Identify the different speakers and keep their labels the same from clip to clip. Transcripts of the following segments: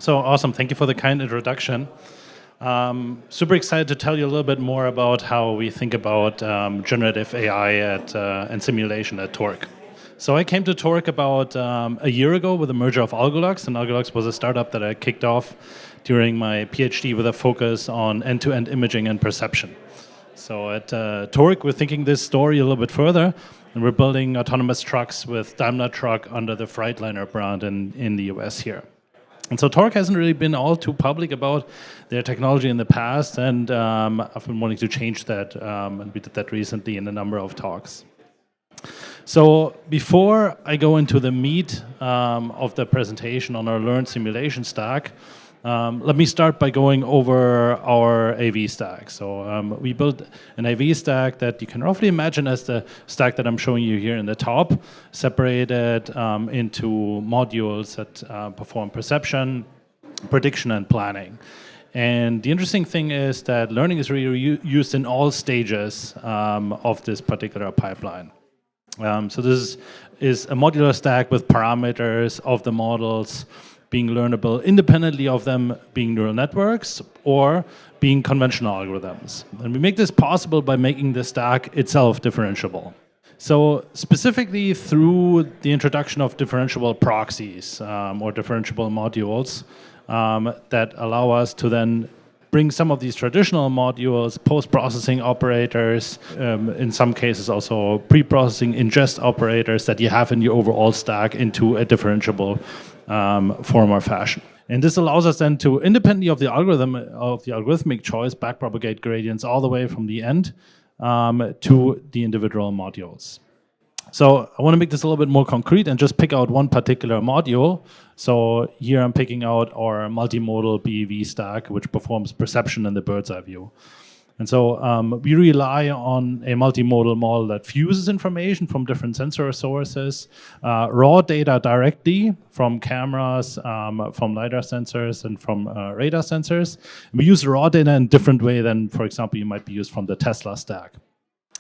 Speaker 1: So awesome. Thank you for the kind introduction. Super excited to tell you a little bit more about how we think about generative AI and simulation at Torque. So I came to Torque about a year ago with a merger of Algolux, and Algolux was a startup that I kicked off during my PhD with a focus on end-to-end imaging and perception. So at Torque, we're thinking this story a little bit further, and we're building autonomous trucks with Daimler Truck under the Freightliner brand in the US here. And so Torque hasn't really been all too public about their technology in the past, and I've been wanting to change that, and we did that recently in a number of talks. So before I go into the meat of the presentation on our learned simulation stack, let me start by going over our AV stack. So we built an AV stack that you can roughly imagine as the stack that I'm showing you here in the top, separated into modules that perform perception, prediction, and planning. And the interesting thing is that learning is really used in all stages of this particular pipeline. So this is a modular stack with parameters of the models being learnable independently of them being neural networks or being conventional algorithms. And we make this possible by making the stack itself differentiable. So specifically through the introduction of differentiable proxies or differentiable modules that allow us to then bring some of these traditional modules, post-processing operators, in some cases also pre-processing ingest operators that you have in your overall stack into a differentiable form or fashion. And this allows us then to, independently of the algorithmic choice, backpropagate gradients all the way from the end to the individual modules. So I want to make this a little bit more concrete and just pick out one particular module. So here I'm picking out our multimodal BEV stack, which performs perception in the bird's eye view. And so we rely on a multimodal model that fuses information from different sensor sources, raw data directly from cameras, from LiDAR sensors, and from radar sensors. And we use raw data in a different way than, for example, you might be used from the Tesla stack.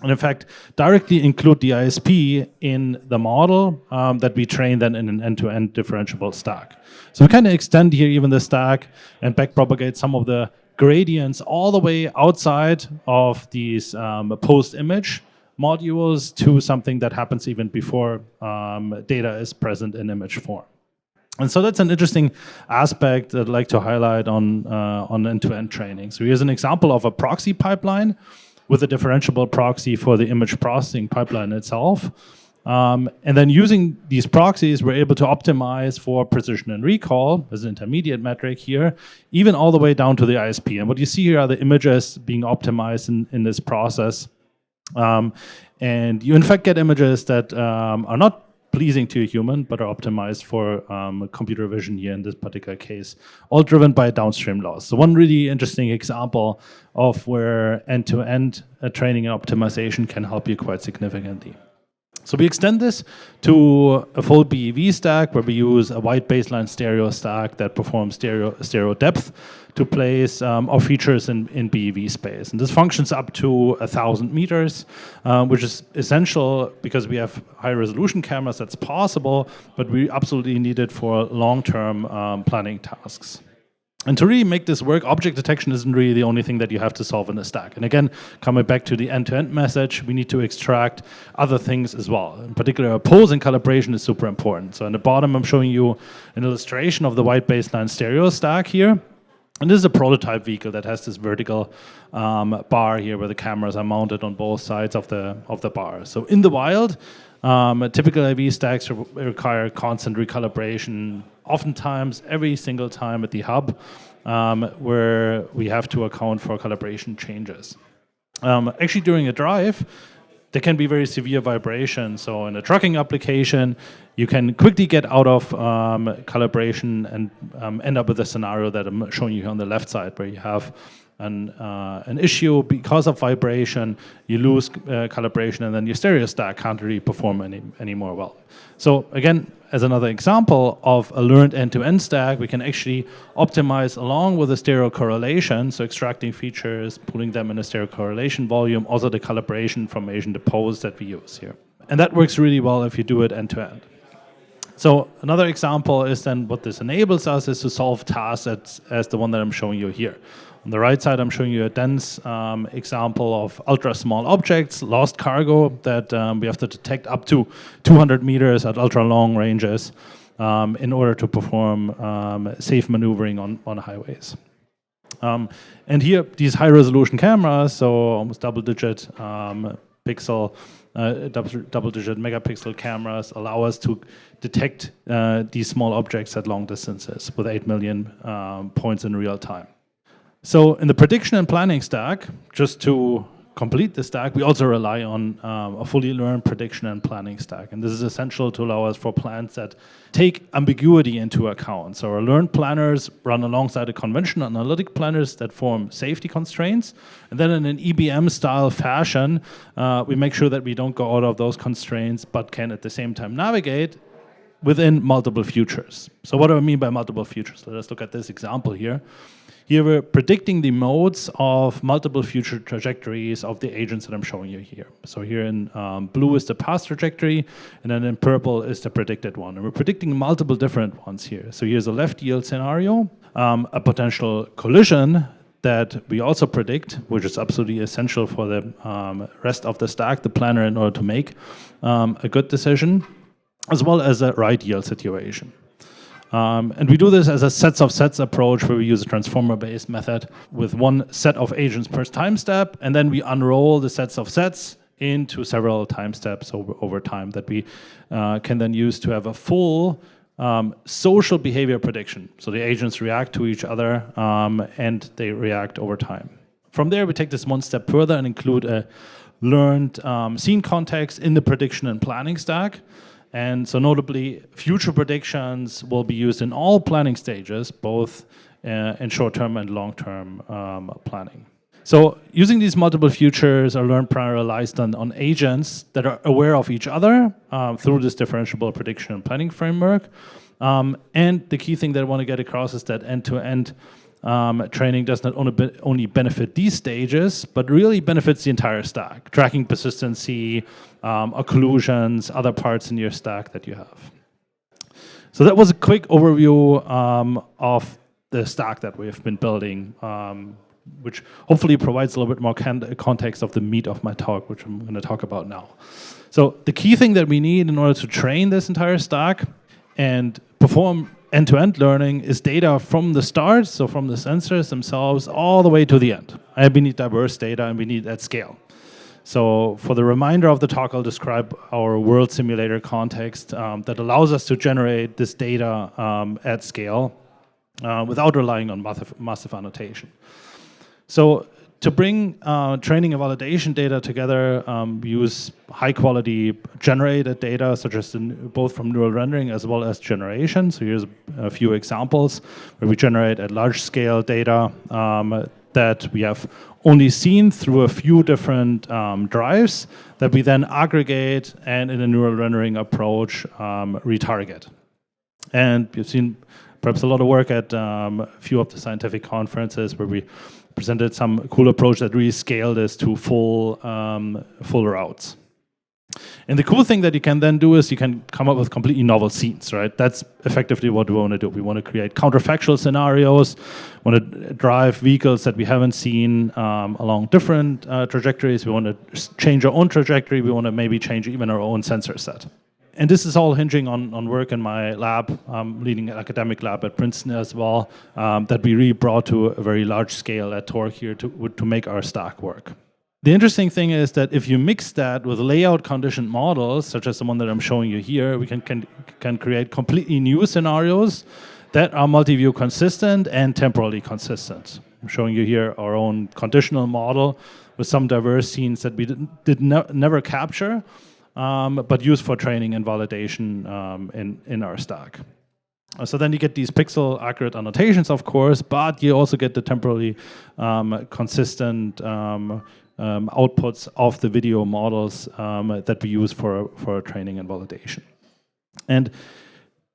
Speaker 1: And in fact, directly include the ISP in the model that we train then in an end-to-end differentiable stack. So we kind of extend here even the stack and backpropagate some of the gradients all the way outside of these post-image modules to something that happens even before data is present in image form. And so that's an interesting aspect that I'd like to highlight on end-to-end training. So here's an example of a proxy pipeline with a differentiable proxy for the image processing pipeline itself. And then using these proxies, we're able to optimize for precision and recall as an intermediate metric here, even all the way down to the ISP. And what you see here are the images being optimized in this process. And you in fact get images that are not pleasing to a human, but are optimized for computer vision here in this particular case, all driven by downstream loss. So one really interesting example of where end-to-end training and optimization can help you quite significantly. So we extend this to a full BEV stack where we use a wide baseline stereo stack that performs stereo depth to place our features in BEV space. And this functions up to 1,000 meters, which is essential because we have high resolution cameras, that's possible, but we absolutely need it for long-term planning tasks. And to really make this work, object detection isn't really the only thing that you have to solve in the stack. And again, coming back to the end-to-end message, we need to extract other things as well. In particular, pose and calibration is super important. So in the bottom, I'm showing you an illustration of the white baseline stereo stack here. And this is a prototype vehicle that has this vertical bar here where the cameras are mounted on both sides of the bar. So in the wild, typical AV stacks require constant recalibration, oftentimes every single time at the hub, where we have to account for calibration changes. Actually, during a drive, there can be very severe vibration. So in a trucking application, you can quickly get out of calibration and end up with a scenario that I'm showing you here on the left side, where you have an issue because of vibration, you lose calibration, and then your stereo stack can't really perform anymore well. So again, as another example of a learned end-to-end stack, we can actually optimize along with the stereo correlation, so extracting features, putting them in a stereo correlation volume, also the calibration information, the pose that we use here. And that works really well if you do it end-to-end. So another example is then what this enables us is to solve tasks as the one that I'm showing you here. On the right side, I'm showing you a dense example of ultra small objects, lost cargo that we have to detect up to 200 meters at ultra long ranges in order to perform safe maneuvering on highways. And here, these high-resolution cameras, so almost double-digit pixel, double-digit megapixel cameras, allow us to detect these small objects at long distances with 8 million points in real time. So in the prediction and planning stack, just to complete the stack, we also rely on a fully learned prediction and planning stack. And this is essential to allow us for plans that take ambiguity into account. So our learned planners run alongside the conventional analytic planners that form safety constraints. And then in an EBM-style fashion, we make sure that we don't go out of those constraints, but can at the same time navigate within multiple futures. So what do I mean by multiple futures? Let us look at this example here. Here we're predicting the modes of multiple future trajectories of the agents that I'm showing you here. So here in blue is the past trajectory, and then in purple is the predicted one. And we're predicting multiple different ones here. So here's a left yield scenario, a potential collision that we also predict, which is absolutely essential for the rest of the stack, the planner, in order to make a good decision, as well as a right yield situation. And we do this as a sets of sets approach where we use a transformer-based method with one set of agents per time step, and then we unroll the sets of sets into several time steps over time that we can then use to have a full social behavior prediction. So the agents react to each other and they react over time. From there, we take this one step further and include a learned scene context in the prediction and planning stack. And so notably, future predictions will be used in all planning stages, both in short-term and long-term planning. So using these multiple futures, our learned planner relies on agents that are aware of each other through this differentiable prediction and planning framework. And the key thing that I want to get across is that end-to-end training does not only benefit these stages, but really benefits the entire stack, tracking persistency, occlusions, other parts in your stack that you have. So that was a quick overview of the stack that we've been building, which hopefully provides a little bit more context of the meat of my talk, which I'm going to talk about now. So the key thing that we need in order to train this entire stack and perform end-to-end learning is data from the start, so from the sensors themselves, all the way to the end. And we need diverse data, and we need at scale. So for the remainder of the talk, I'll describe our world simulator context that allows us to generate this data at scale without relying on massive annotation. So to bring training and validation data together, we use high-quality generated data, such as both from neural rendering as well as generation. So here's a few examples where we generate at large-scale data that we have only seen through a few different drives that we then aggregate and in a neural rendering approach retarget. And you've seen perhaps a lot of work at a few of the scientific conferences where we presented some cool approach that really scaled this to full routes. And the cool thing that you can then do is you can come up with completely novel scenes, right? That's effectively what we want to do. We want to create counterfactual scenarios, want to drive vehicles that we haven't seen along different trajectories. We want to change our own trajectory. We want to maybe change even our own sensor set. And this is all hinging on work in my lab. I'm leading an academic lab at Princeton as well, that we really brought to a very large scale at Torque here to make our stack work. The interesting thing is that if you mix that with layout conditioned models, such as the one that I'm showing you here, we can create completely new scenarios that are multi-view consistent and temporally consistent. I'm showing you here our own conditional model with some diverse scenes that we never capture, but used for training and validation in our stack. So then you get these pixel accurate annotations, of course, but you also get the temporally consistent outputs of the video models that we use for training and validation. And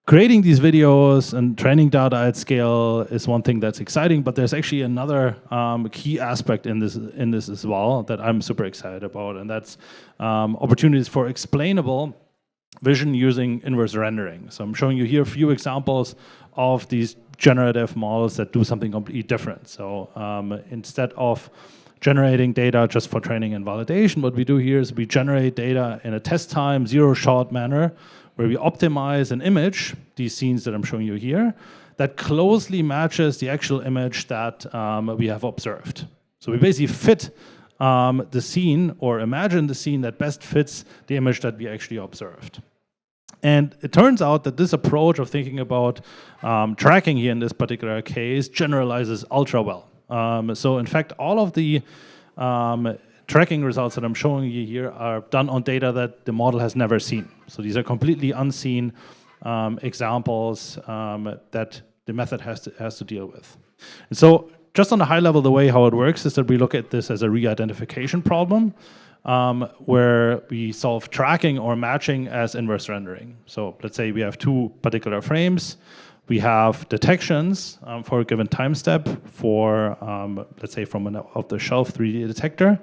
Speaker 1: creating these videos and training data at scale is one thing that's exciting, but there's actually another key aspect in this as well that I'm super excited about, and that's opportunities for explainable vision using inverse rendering. So I'm showing you here a few examples of these generative models that do something completely different. So instead of generating data just for training and validation, what we do here is we generate data in a test time, zero-shot manner, where we optimize an image, these scenes that I'm showing you here, that closely matches the actual image that we have observed. So we basically fit the scene, or imagine the scene that best fits the image that we actually observed. And it turns out that this approach of thinking about tracking here in this particular case generalizes ultra well. So in fact, all of the tracking results that I'm showing you here are done on data that the model has never seen. So these are completely unseen examples that the method has to deal with. And so just on a high level, the way how it works is that we look at this as a re-identification problem, where we solve tracking or matching as inverse rendering. So let's say we have two particular frames. We have detections for a given time step for, let's say, from an off-the-shelf 3D detector.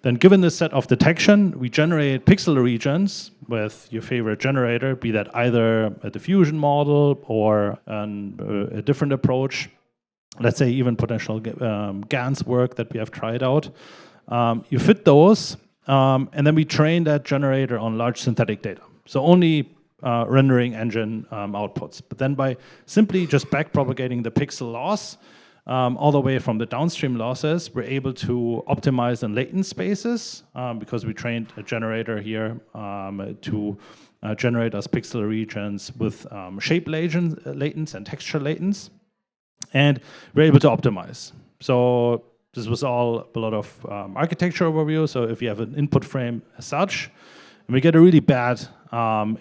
Speaker 1: Then given this set of detection, we generate pixel regions with your favorite generator, be that either a diffusion model or a different approach. Let's say even potential GANs work that we have tried out. You fit those, and then we train that generator on large synthetic data. So only rendering engine outputs. But then by simply just backpropagating the pixel loss all the way from the downstream losses, we're able to optimize in latent spaces because we trained a generator here to generate us pixel regions with shape latents and texture latents. And we're able to optimize. So this was all a lot of architecture overview. So if you have an input frame as such, and we get a really bad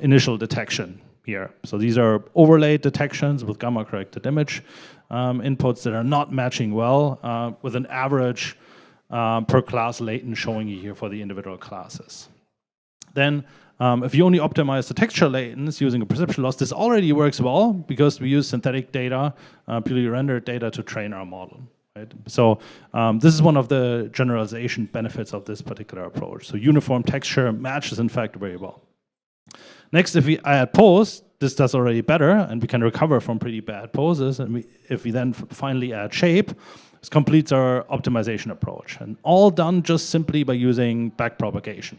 Speaker 1: initial detection here. So these are overlaid detections with gamma-corrected image inputs that are not matching well with an average per class latent showing you here for the individual classes. Then if you only optimize the texture latents using a perception loss, this already works well because we use synthetic data, purely rendered data to train our model. Right? So this is one of the generalization benefits of this particular approach. So uniform texture matches, in fact, very well. Next, if we add pose, this does already better, and we can recover from pretty bad poses. And if we then finally add shape, this completes our optimization approach. And all done just simply by using backpropagation.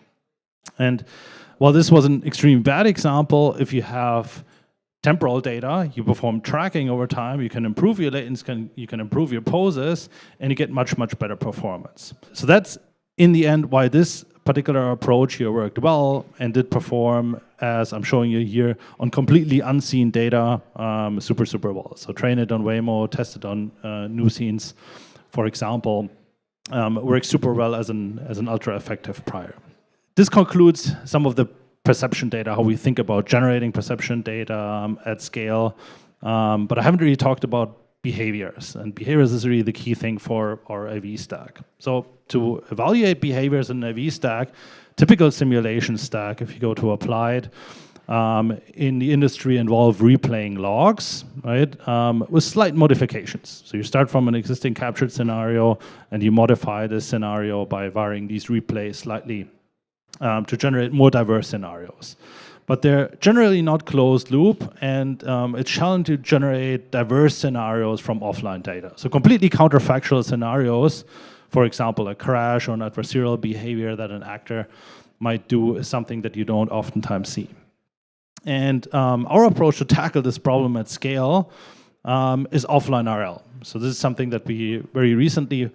Speaker 1: And while this was an extremely bad example, if you have temporal data, you perform tracking over time, you can improve your latents, you can improve your poses, and you get much, much better performance. So that's, in the end, why this particular approach here worked well and did perform, as I'm showing you here, on completely unseen data super, super well. So train it on Waymo, test it on new scenes, for example, works super well as an ultra-effective prior. This concludes some of the perception data, how we think about generating perception data at scale. But I haven't really talked about behaviors. And behaviors is really the key thing for our AV stack. So to evaluate behaviors in an AV stack, typical simulation stack, if you go to applied, in the industry involve replaying logs, right, with slight modifications. So you start from an existing captured scenario and you modify this scenario by varying these replays slightly to generate more diverse scenarios. But they're generally not closed loop, and it's challenging to generate diverse scenarios from offline data. So completely counterfactual scenarios, for example, a crash or an adversarial behavior that an actor might do is something that you don't oftentimes see. And our approach to tackle this problem at scale is offline RL. So this is something that we very recently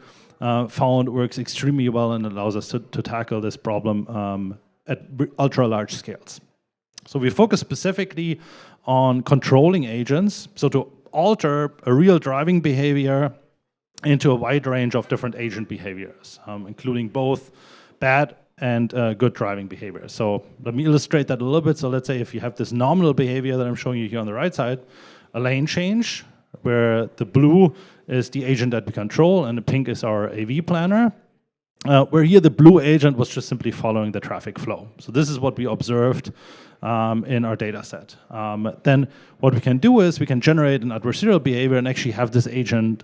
Speaker 1: found works extremely well and allows us to tackle this problem at ultra large scales. So we focus specifically on controlling agents, so to alter a real driving behavior into a wide range of different agent behaviors, including both bad and good driving behavior. So let me illustrate that a little bit. So let's say if you have this nominal behavior that I'm showing you here on the right side, a lane change, where the blue is the agent that we control and the pink is our AV planner, where here the blue agent was just simply following the traffic flow. So this is what we observed in our data set. Then what we can do is we can generate an adversarial behavior and actually have this agent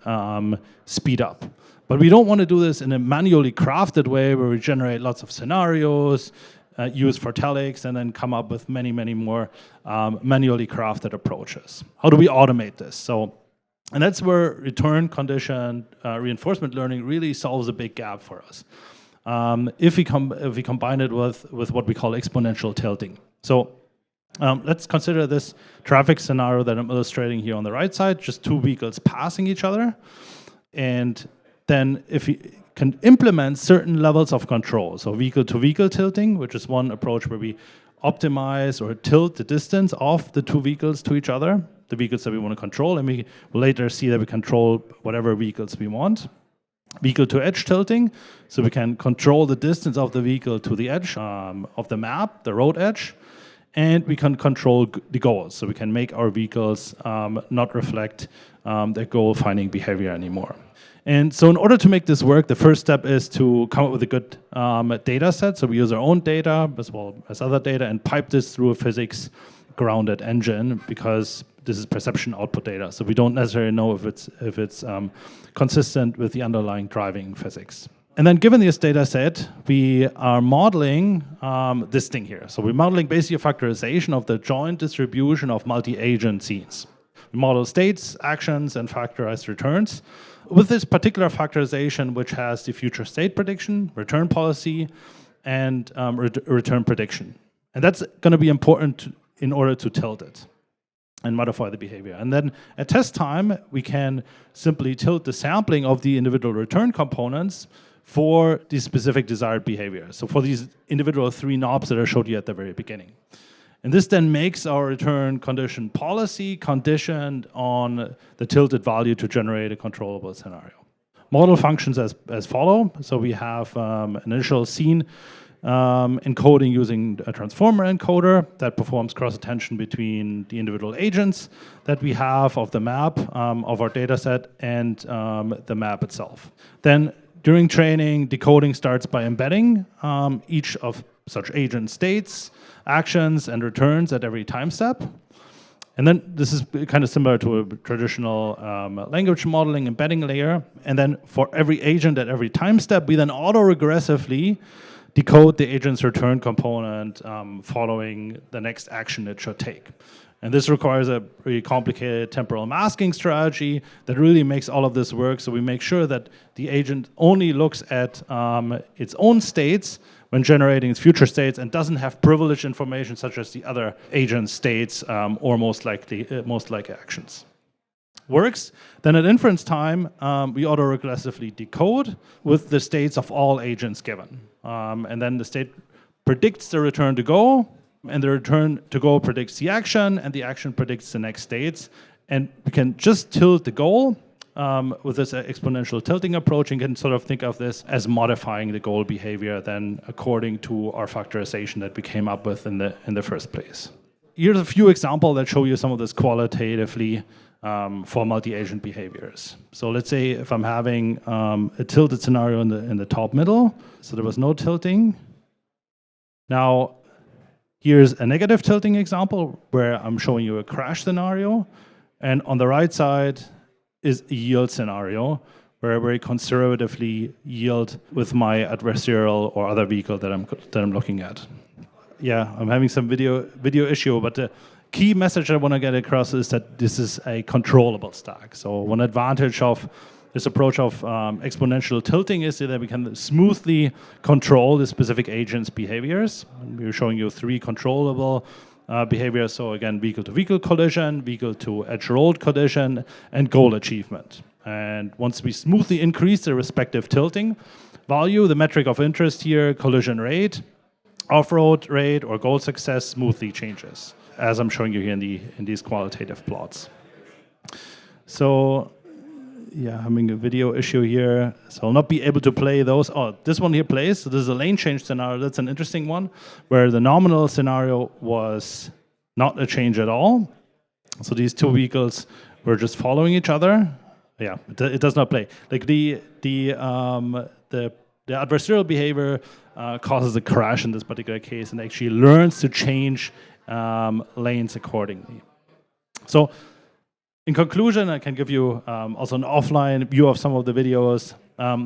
Speaker 1: speed up. But we don't want to do this in a manually crafted way where we generate lots of scenarios, use for Felix, and then come up with many, many more manually crafted approaches. How do we automate this? And that's where return condition reinforcement learning really solves a big gap for us. If we combine it with what we call exponential tilting. So let's consider this traffic scenario that I'm illustrating here on the right side, just two vehicles passing each other. And then if we can implement certain levels of control, so vehicle-to-vehicle tilting, which is one approach where we optimize or tilt the distance of the two vehicles to each other, the vehicles that we want to control, and we will later see that we control whatever vehicles we want. Vehicle-to-edge tilting, so we can control the distance of the vehicle to the edge of the map, the road edge, and we can control the goals, so we can make our vehicles not reflect their goal-finding behavior anymore. And so in order to make this work, the first step is to come up with a good data set. So we use our own data as well as other data and pipe this through a physics-grounded engine, because this is perception output data. So we don't necessarily know if it's consistent with the underlying driving physics. And then given this data set, we are modeling this thing here. So we're modeling basically a factorization of the joint distribution of multi-agent scenes. We model states, actions, and factorized returns. With this particular factorization, which has the future state prediction, return policy, and return prediction. And that's going to be important in order to tilt it and modify the behavior. And then at test time, we can simply tilt the sampling of the individual return components for the specific desired behavior. So for these individual three knobs that I showed you at the very beginning. And this then makes our return condition policy conditioned on the tilted value to generate a controllable scenario. Model functions as follow. So we have an initial scene encoding using a transformer encoder that performs cross-attention between the individual agents that we have of the map of our data set and the map itself. Then during training, decoding starts by embedding each of such agent states, actions, and returns at every time step. And then this is kind of similar to a traditional language modeling embedding layer. And then for every agent at every time step, we then auto-regressively decode the agent's return component following the next action it should take. And this requires a really complicated temporal masking strategy that really makes all of this work. So we make sure that the agent only looks at its own states when generating its future states and doesn't have privileged information such as the other agent states or most likely actions. Works. Then at inference time, we auto-regressively decode with the states of all agents given. And then the state predicts the return to go, and the return to go predicts the action, and the action predicts the next states. And we can just tilt the goal with this exponential tilting approach, and can sort of think of this as modifying the goal behavior then according to our factorization that we came up with in the first place. Here's a few examples that show you some of this qualitatively for multi-agent behaviors. So let's say if I'm having a tilted scenario in the top middle, so there was no tilting. Now, here's a negative tilting example where I'm showing you a crash scenario, and on the right side is a yield scenario where I very conservatively yield with my adversarial or other vehicle that I'm looking at. Yeah, I'm having some video issue, but the key message I want to get across is that this is a controllable stack. So one advantage of this approach of exponential tilting is that we can smoothly control the specific agent's behaviors. And we're showing you three controllable behaviors. So again, vehicle-to-vehicle collision, vehicle-to-edge rolled collision, and goal achievement. And once we smoothly increase the respective tilting value, the metric of interest here, collision rate, off-road rate, or goal success smoothly changes, as I'm showing you here in these qualitative plots. So yeah, having a video issue here, so I'll not be able to play those. Oh, this one here plays. So this is a lane change scenario. That's an interesting one, where the nominal scenario was not a change at all. So these two vehicles were just following each other. Yeah, it does not play. Like the adversarial behavior causes a crash in this particular case, and actually learns to change lanes accordingly. So in conclusion, I can give you also an offline view of some of the videos.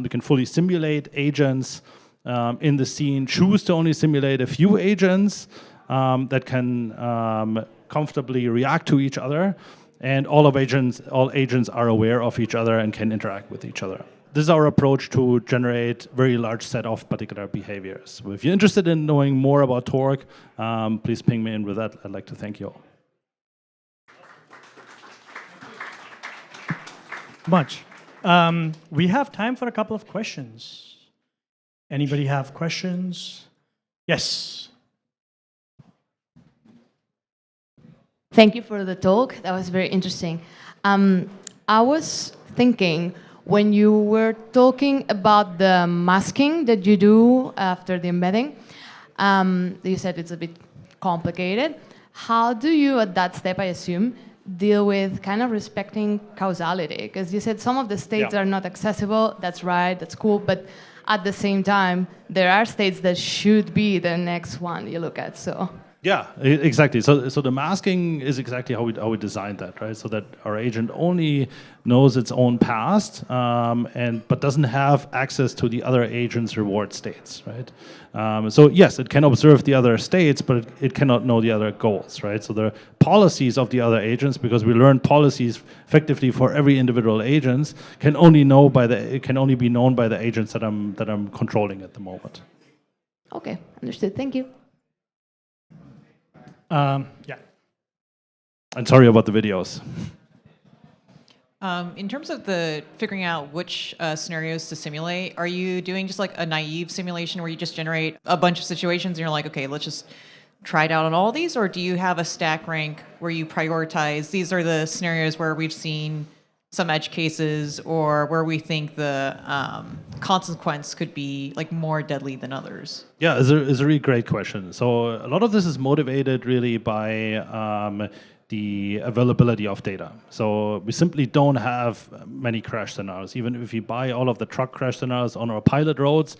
Speaker 1: We can fully simulate agents in the scene choose to only simulate a few agents that can comfortably react to each other, and all agents are aware of each other and can interact with each other. This is our approach to generate very large set of particular behaviors. If you're interested in knowing more about Torque, please ping me in with that. I'd like to thank you all.
Speaker 2: Much. We have time for a couple of questions. Anybody have questions? Yes.
Speaker 3: Thank you for the talk. That was very interesting. I was thinking, when you were talking about the masking that you do after the embedding, you said it's a bit complicated. How do you, at that step, I assume, deal with kind of respecting causality? Because you said some of the states are not accessible. That's right, that's cool. But at the same time, there are states that should be the next one you look at. So.
Speaker 1: Yeah, exactly. So the masking is exactly how we designed that, right? So that our agent only knows its own past, but doesn't have access to the other agent's reward states, right? So yes, it can observe the other states, but it cannot know the other goals, right? So the policies of the other agents, because we learn policies effectively for every individual agents, can only be known by the agents that I'm controlling at the moment.
Speaker 3: Okay, understood. Thank you.
Speaker 2: Yeah.
Speaker 1: And sorry about the videos.
Speaker 4: In terms of the figuring out which scenarios to simulate, are you doing just like a naive simulation where you just generate a bunch of situations and you're like, okay, let's just try it out on all of these? Or do you have a stack rank where you prioritize, these are the scenarios where we've seen some edge cases or where we think the consequence could be like more deadly than others?
Speaker 1: Yeah, it's a really great question. So a lot of this is motivated really by the availability of data. So we simply don't have many crash scenarios. Even if you buy all of the truck crash scenarios on our pilot roads,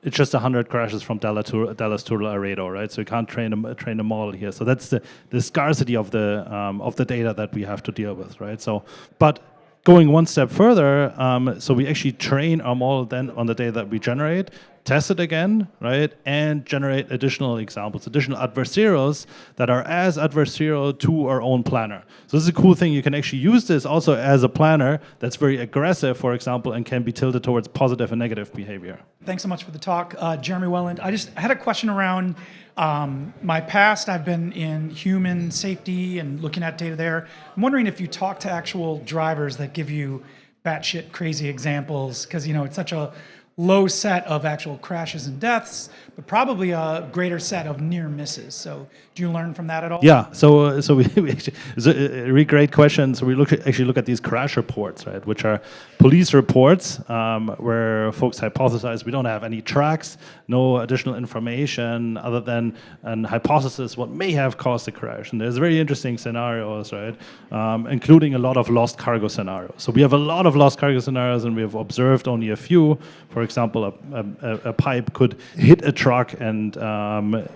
Speaker 1: it's just 100 crashes from Dallas to Laredo, right? So you can't train a model here. So that's the scarcity of the data that we have to deal with, right? So, but going one step further, so we actually train our model then on the data that we generate, test it again, right, and generate additional examples, additional adversarials that are as adversarial to our own planner. So this is a cool thing. You can actually use this also as a planner that's very aggressive, for example, and can be tilted towards positive and negative behavior.
Speaker 5: Thanks so much for the talk, Jeremy Welland. I had a question around my past. I've been in human safety and looking at data there. I'm wondering if you talk to actual drivers that give you batshit crazy examples, because it's such a low set of actual crashes and deaths, but probably a greater set of near misses. So do you learn from that at all?
Speaker 1: Yeah, so we actually, it's a really great question. So we actually look at these crash reports, right, which are police reports where folks hypothesize we don't have any tracks, no additional information other than an hypothesis what may have caused the crash. And there's very interesting scenarios, right, including a lot of lost cargo scenarios. So we have a lot of lost cargo scenarios, and we have observed only a few. For example, a pipe could hit a truck and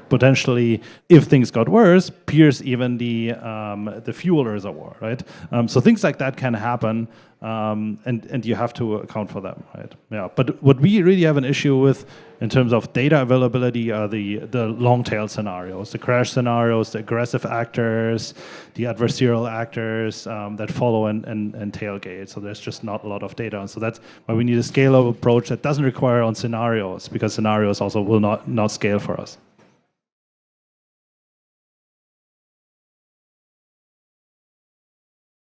Speaker 1: potentially, if things got worse, pierce even the fuel reservoir, right? So things like that can happen, and you have to account for them, right? Yeah. But what we really have an issue with in terms of data availability are the long tail scenarios, the crash scenarios, the aggressive actors, the adversarial actors that follow and tailgate. So there's just not a lot of data. And so that's why we need a scalable approach that doesn't require on scenarios, because scenarios also will not scale for us.